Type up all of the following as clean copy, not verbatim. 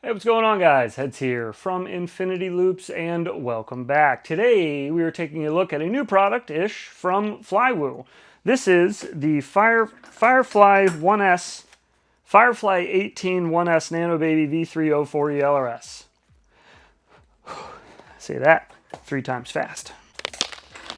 Hey, what's going on, guys? Heads here from Infinity Loops, and welcome back. Today, we are taking a look at a new product-ish from Flywoo. This is the Firefly 1S, Firefly18 1S Nano Baby V304 ELRS. Say that 3 times fast.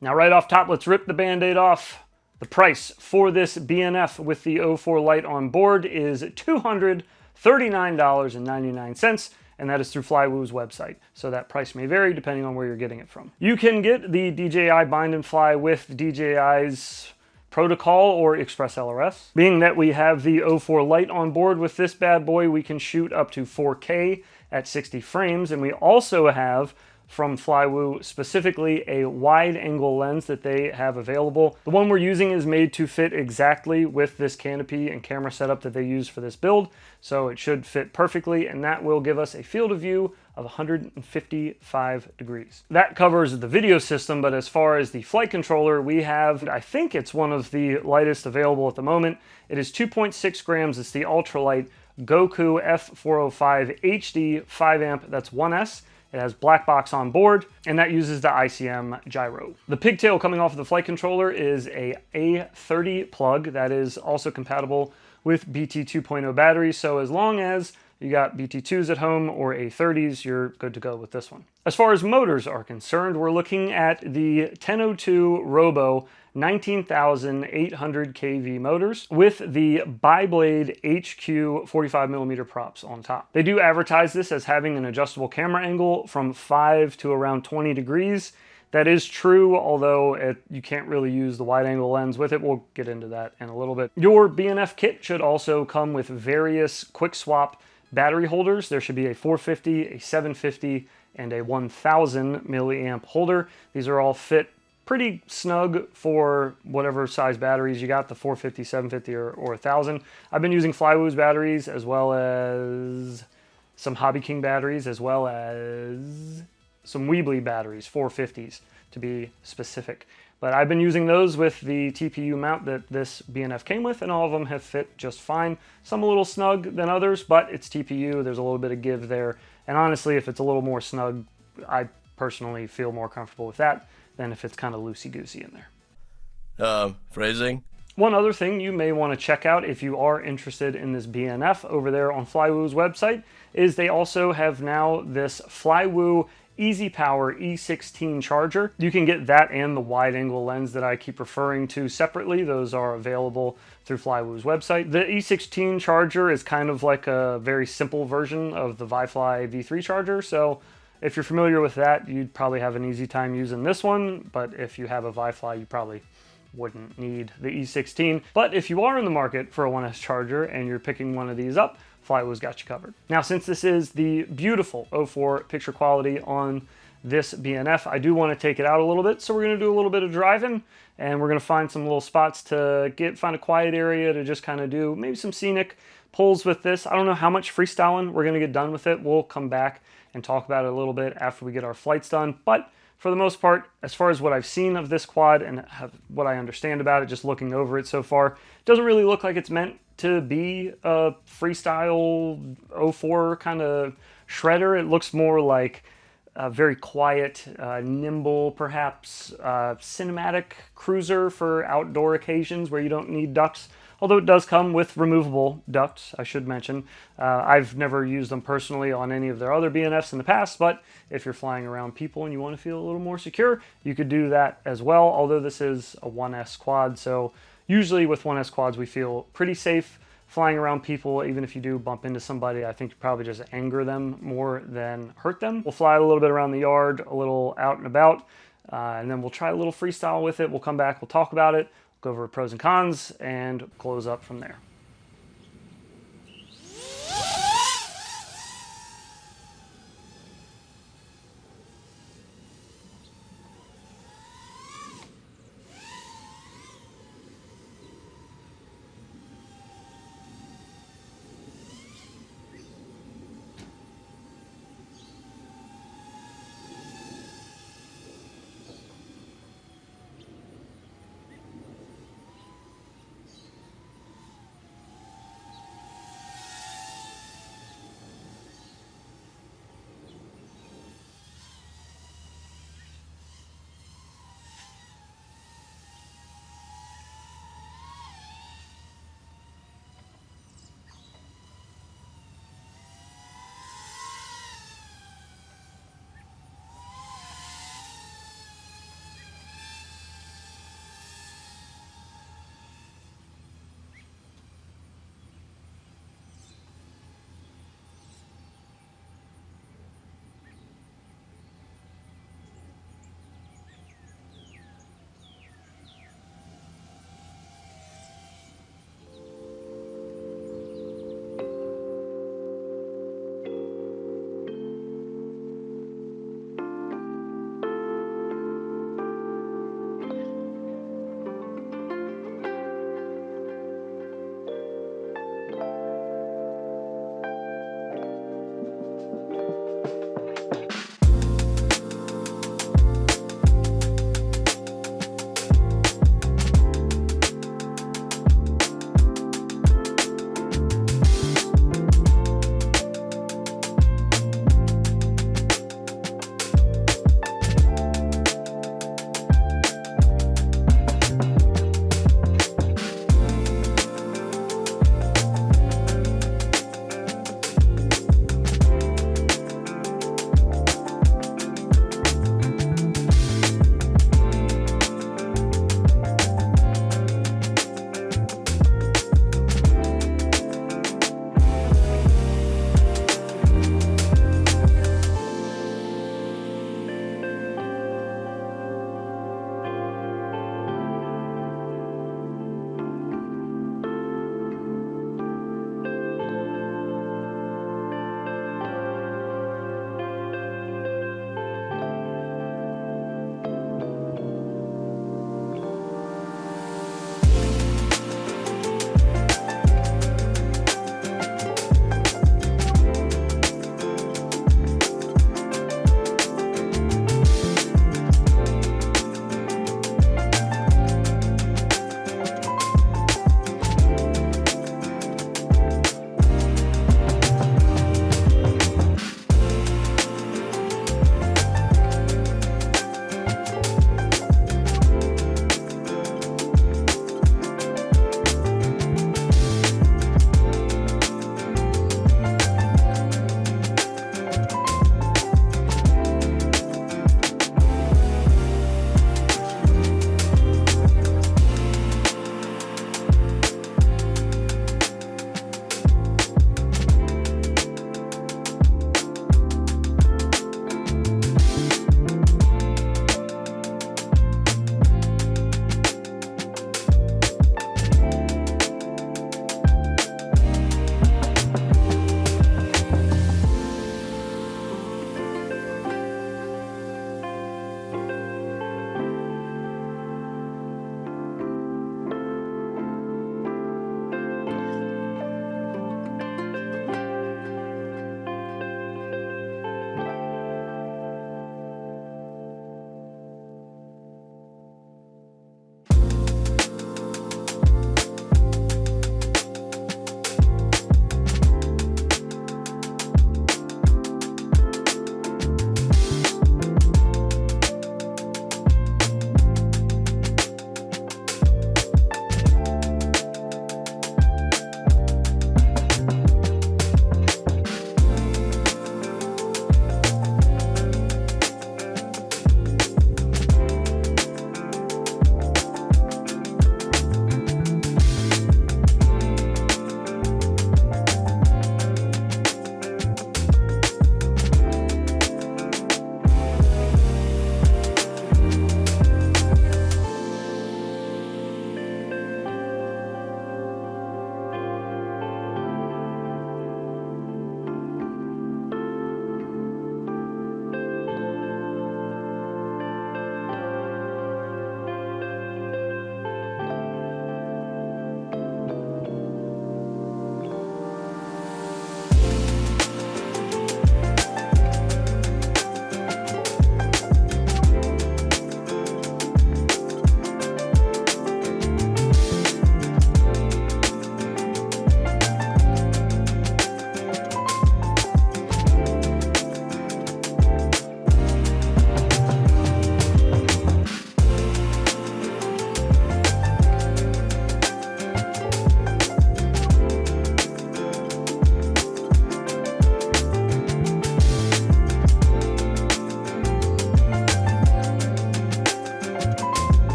Now, right off top, let's rip the Band-Aid off. The price for this BNF with the 04 Lite on board is $239.99, and that is through Flywoo's website. So that price may vary depending on where you're getting it from. You can get the DJI Bind and Fly with DJI's Protocol or Express LRS. Being that we have the 04 Lite on board with this bad boy, we can shoot up to 4K at 60 frames, and we also have from Flywoo, specifically a wide angle lens that they have available. The one we're using is made to fit exactly with this canopy and camera setup that they use for this build, so it should fit perfectly, and that will give us a field of view of 155 degrees. That covers the video system, but as far as the flight controller, we have, I think it's one of the lightest available at the moment. It is 2.6 grams. It's the ultralight Goku F405 HD 5 amp. That's 1S. It has black box on board, and that uses the ICM gyro. The pigtail coming off of the flight controller is a A30 plug that is also compatible with BT 2.0 batteries, so as long as you got BT2s at home or A30s, you're good to go with this one. As far as motors are concerned, we're looking at the 1002 Robo 19,800 kV motors with the bi-blade HQ 45mm props on top. They do advertise this as having an adjustable camera angle from 5 to around 20 degrees. That is true, although you can't really use the wide angle lens with it. We'll get into that in a little bit. Your BNF kit should also come with various quick swap battery holders. There should be a 450, a 750, and a 1000 milliamp holder. These are all fit pretty snug for whatever size batteries you got, the 450, 750, or 1000. I've been using Flywoo's batteries as well as some Hobby King batteries, as well as some Weebly batteries, 450s to be specific. But I've been using those with the TPU mount that this BNF came with, and all of them have fit just fine. Some a little snug than others, but it's TPU, there's a little bit of give there. And honestly, if it's a little more snug, I personally feel more comfortable with that than if it's kind of loosey-goosey in there. Phrasing? One other thing you may want to check out if you are interested in this BNF over there on Flywoo's website is they also have now this Flywoo Easy Power E16 charger. You can get that and the wide angle lens that I keep referring to separately. Those are available through Flywoo's website. The E16 charger is kind of like a very simple version of the ViFly V3 charger, so if you're familiar with that, you'd probably have an easy time using this one, but if you have a ViFly, you probably wouldn't need the E16. But if you are in the market for a 1S charger and you're picking one of these up, Flywoo's got you covered. Now, since this is the beautiful 04 picture quality on this BNF, I do want to take it out a little bit, so we're going to do a little bit of driving, and we're going to find some little spots to find a quiet area to just kind of do maybe some scenic pulls with this. I don't know how much freestyling we're going to get done with it. We'll come back and talk about it a little bit after we get our flights done, but for the most part, as far as what I've seen of this quad and what I understand about it, just looking over it so far, it doesn't really look like it's meant to be a freestyle 04 kind of shredder. It looks more like a very quiet, nimble, perhaps cinematic cruiser for outdoor occasions where you don't need ducts. Although it does come with removable ducts, I should mention. I've never used them personally on any of their other BNFs in the past, but if you're flying around people and you want to feel a little more secure, you could do that as well, although this is a 1S quad, so usually with 1S quads we feel pretty safe flying around people. Even if you do bump into somebody, I think you probably just anger them more than hurt them. We'll fly a little bit around the yard, a little out and about, and then we'll try a little freestyle with it. We'll come back, we'll talk about it, go over pros and cons, and close up from there.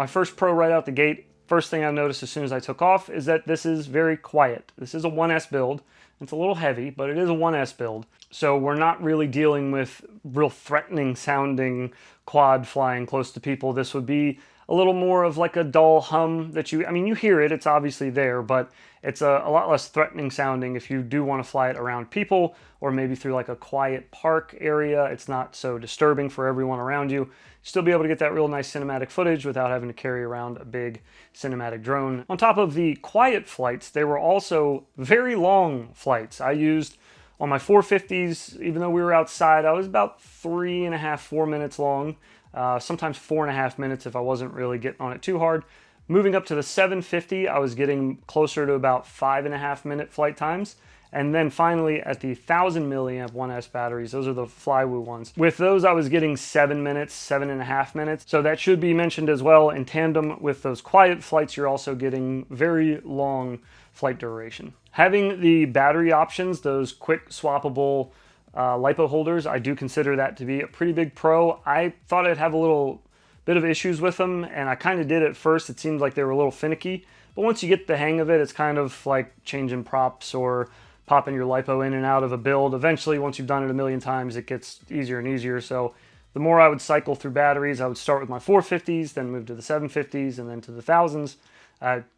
my first pro right out the gate, first thing I noticed as soon as I took off is that this is very quiet. This is a 1S build. It's a little heavy, but it is a 1S build. So we're not really dealing with real threatening sounding quad flying close to people. This would be a little more of like a dull hum that you hear it, it's obviously there, but it's a lot less threatening sounding if you do want to fly it around people or maybe through like a quiet park area. It's not so disturbing for everyone around you. Still be able to get that real nice cinematic footage without having to carry around a big cinematic drone. On top of the quiet flights, they were also very long flights. I used on my 450s, even though we were outside, I was about 3.5, 4 minutes long. Sometimes 4.5 minutes if I wasn't really getting on it too hard. Moving up to the 750, I was getting closer to about 5.5 minute flight times. And then finally at the 1000 milliamp 1S batteries, those are the Flywoo ones. With those, I was getting 7 minutes, 7.5 minutes. So that should be mentioned as well. In tandem with those quiet flights, you're also getting very long flight duration. Having the battery options, those quick swappable lipo holders, I do consider that to be a pretty big pro. I thought I'd have a little bit of issues with them, and I kind of did at first. It seemed like they were a little finicky, but once you get the hang of it, it's kind of like changing props or popping your lipo in and out of a build. Eventually, once you've done it a million times, it gets easier and easier. So the more I would cycle through batteries, I would start with my 450s, then move to the 750s, and then to the 1000s.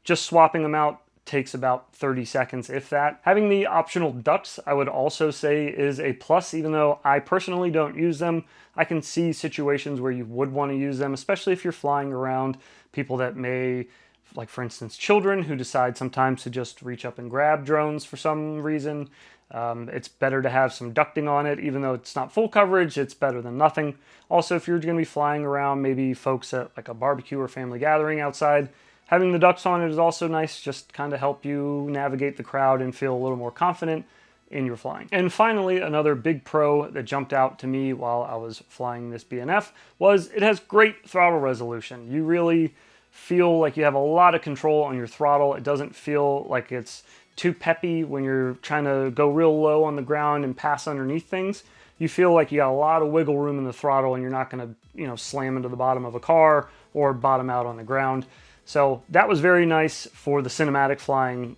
Just swapping them out takes about 30 seconds, if that. Having the optional ducts, I would also say is a plus, even though I personally don't use them. I can see situations where you would want to use them, especially if you're flying around people that may, like for instance, children who decide sometimes to just reach up and grab drones for some reason. It's better to have some ducting on it, even though it's not full coverage, it's better than nothing. Also, if you're going to be flying around maybe folks at like a barbecue or family gathering outside, having the ducts on it is also nice, just kind of help you navigate the crowd and feel a little more confident in your flying. And finally, another big pro that jumped out to me while I was flying this BNF was it has great throttle resolution. You really feel like you have a lot of control on your throttle. It doesn't feel like it's too peppy when you're trying to go real low on the ground and pass underneath things. You feel like you got a lot of wiggle room in the throttle and you're not going to, slam into the bottom of a car or bottom out on the ground. So that was very nice for the cinematic flying.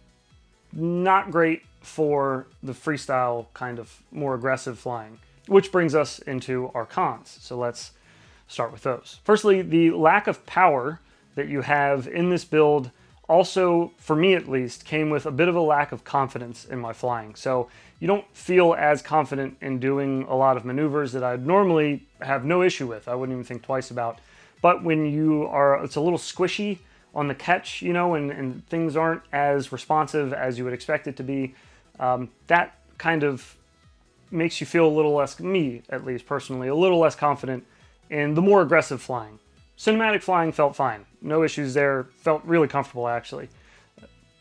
Not great for the freestyle kind of more aggressive flying, which brings us into our cons. So let's start with those. Firstly, the lack of power that you have in this build also, for me at least, came with a bit of a lack of confidence in my flying. So you don't feel as confident in doing a lot of maneuvers that I'd normally have no issue with. I wouldn't even think twice about. But when it's a little squishy on the catch, and things aren't as responsive as you would expect it to be, that kind of makes you feel a little less, me at least personally, a little less confident in the more aggressive flying. Cinematic flying felt fine. No issues there. Felt really comfortable, actually.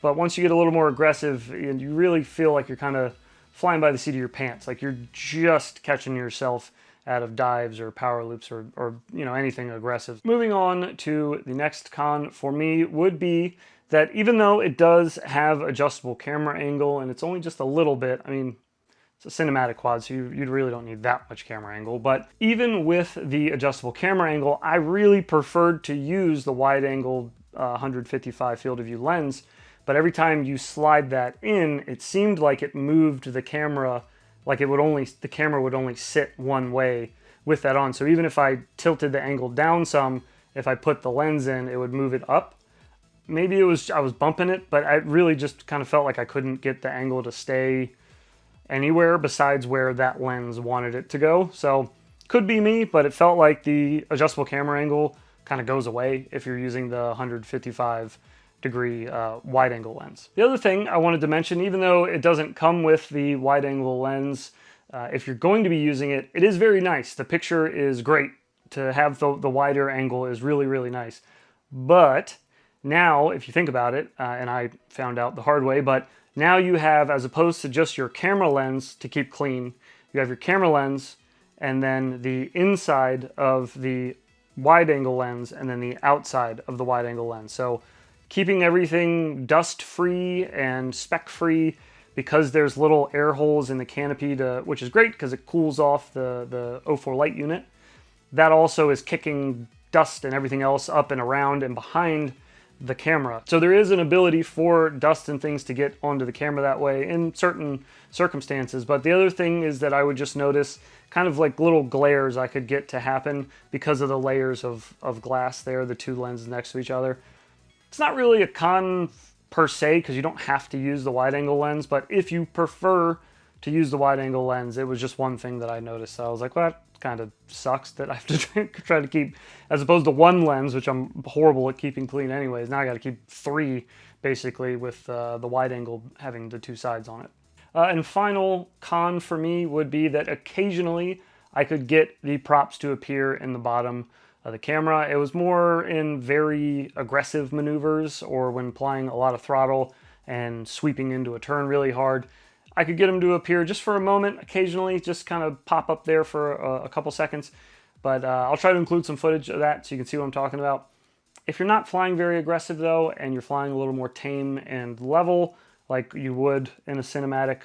But once you get a little more aggressive, you really feel like you're kind of flying by the seat of your pants, like you're just catching yourself out of dives or power loops or anything aggressive. Moving on to the next con for me would be that even though it does have adjustable camera angle and it's only just a little bit, it's a cinematic quad, so you really don't need that much camera angle, but even with the adjustable camera angle, I really preferred to use the wide angle 155 field of view lens, but every time you slide that in, it seemed like it moved the camera like the camera would only sit one way with that on. So even if I tilted the angle down some, if I put the lens in, it would move it up. Maybe I was bumping it, but I really just kind of felt like I couldn't get the angle to stay anywhere besides where that lens wanted it to go. So could be me, but it felt like the adjustable camera angle kind of goes away if you're using the 155 degree wide angle lens. The other thing I wanted to mention, even though it doesn't come with the wide angle lens, if you're going to be using it, it is very nice. The picture is great. To have the wider angle is really, really nice. But now, if you think about it, and I found out the hard way, but now you have, as opposed to just your camera lens to keep clean, you have your camera lens and then the inside of the wide angle lens and then the outside of the wide angle lens. So keeping everything dust free and speck free, because there's little air holes in the canopy, which is great because it cools off the O4 light unit. That also is kicking dust and everything else up and around and behind the camera. So there is an ability for dust and things to get onto the camera that way in certain circumstances. But the other thing is that I would just notice kind of like little glares I could get to happen because of the layers of glass there, the two lenses next to each other. It's not really a con per se because you don't have to use the wide angle lens, but if you prefer to use the wide angle lens, it was just one thing that I noticed. So I was like, well, that kind of sucks that I have to try to keep, as opposed to one lens, which I'm horrible at keeping clean anyways. Now I got to keep three basically with the wide angle having the two sides on it. And final con for me would be that occasionally I could get the props to appear in the bottom of the camera. It was more in very aggressive maneuvers or when applying a lot of throttle and sweeping into a turn really hard. I could get them to appear just for a moment, occasionally, just kind of pop up there for a couple seconds. But I'll try to include some footage of that so you can see what I'm talking about. If you're not flying very aggressive though, and you're flying a little more tame and level, like you would in a cinematic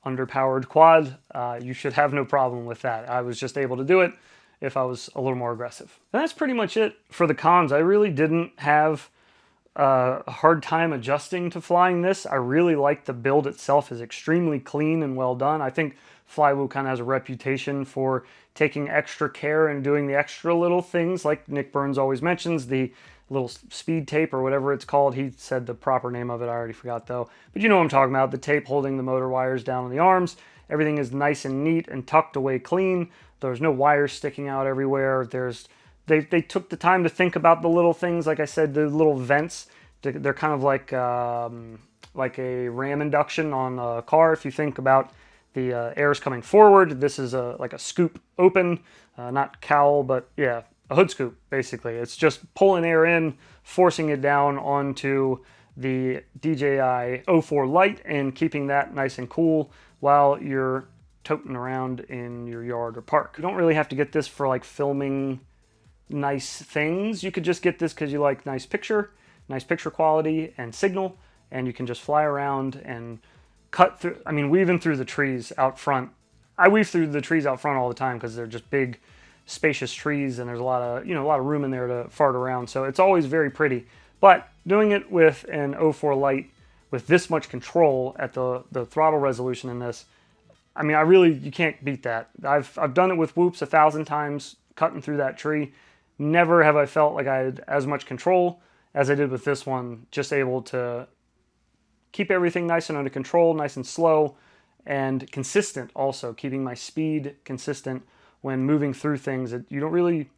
underpowered quad, you should have no problem with that. I was just able to do it if I was a little more aggressive. And that's pretty much it for the cons. I really didn't have a hard time adjusting to flying this. I really like the build itself is extremely clean and well done. I think Flywoo kind of has a reputation for taking extra care and doing the extra little things like Nick Burns always mentions, the little speed tape or whatever it's called. He said the proper name of it, I already forgot though. But you know what I'm talking about, the tape holding the motor wires down on the arms. Everything is nice and neat and tucked away clean. There's no wires sticking out everywhere. They took the time to think about the little things, like I said, the little vents. They're kind of like a ram induction on a car. If you think about the air's coming forward, this is like a scoop open, not cowl, but yeah, a hood scoop, basically. It's just pulling air in, forcing it down onto the DJI O4 Lite and keeping that nice and cool while you're toting around in your yard or park. You don't really have to get this for like filming nice things. You could just get this because you like nice picture quality and signal, and you can just fly around and cut through, I mean, weaving through the trees out front. I weave through the trees out front all the time because they're just big, spacious trees, and there's a lot of room in there to fart around. So it's always very pretty. But doing it with an O4 Lite with this much control at the throttle resolution in this, I mean, you can't beat that. I've done it with whoops 1,000 times, cutting through that tree. Never have I felt like I had as much control as I did with this one. Just able to keep everything nice and under control, nice and slow, and consistent also, keeping my speed consistent when moving through things. You don't really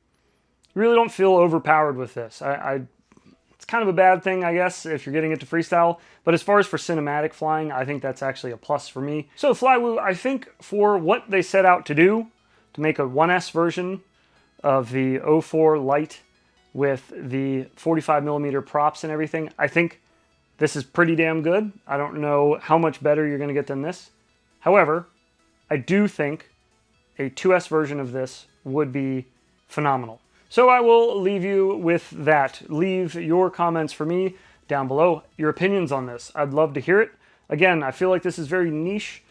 don't feel overpowered with this. It's kind of a bad thing, I guess, if you're getting it to freestyle. But as far as for cinematic flying, I think that's actually a plus for me. So Flywoo, I think for what they set out to do, to make a 1S version of the O4 Lite with the 45mm props and everything, I think this is pretty damn good. I don't know how much better you're going to get than this. However, I do think a 2S version of this would be phenomenal. So I will leave you with that. Leave your comments for me down below, your opinions on this. I'd love to hear it. Again, I feel like this is very niche,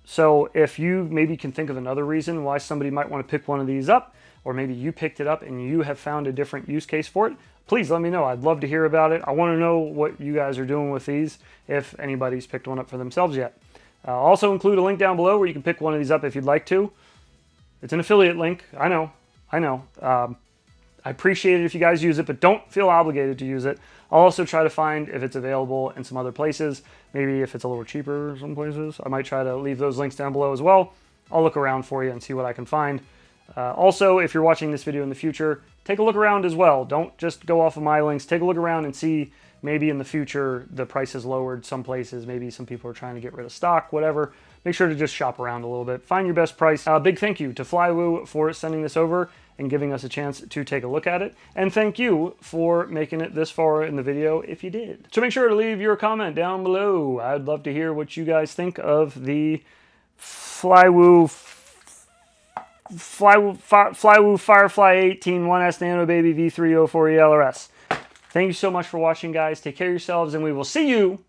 so if you maybe can think of another reason why somebody might want to pick one of these up, or maybe you picked it up and you have found a different use case for it, please let me know. I'd love to hear about it. I want to know what you guys are doing with these, if anybody's picked one up for themselves yet. I'll also include a link down below where you can pick one of these up if you'd like to. It's an affiliate link, I know. I appreciate it if you guys use it, but don't feel obligated to use it. I'll also try to find if it's available in some other places. Maybe if it's a little cheaper some places, I might try to leave those links down below as well. I'll look around for you and see what I can find. Also, if you're watching this video in the future, take a look around as well. Don't just go off of my links. Take a look around and see maybe in the future the price is lowered some places. Maybe some people are trying to get rid of stock, whatever. Make sure to just shop around a little bit. Find your best price. Big thank you to Flywoo for sending this over and giving us a chance to take a look at it. And thank you for making it this far in the video if you did. So make sure to leave your comment down below. I'd love to hear what you guys think of the Flywoo Firefly18 1S Nano Baby V304E LRS. Thank you so much for watching, guys. Take care of yourselves, and we will see you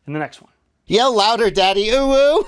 in the next one. Yell louder, Daddy. Ooh, ooh.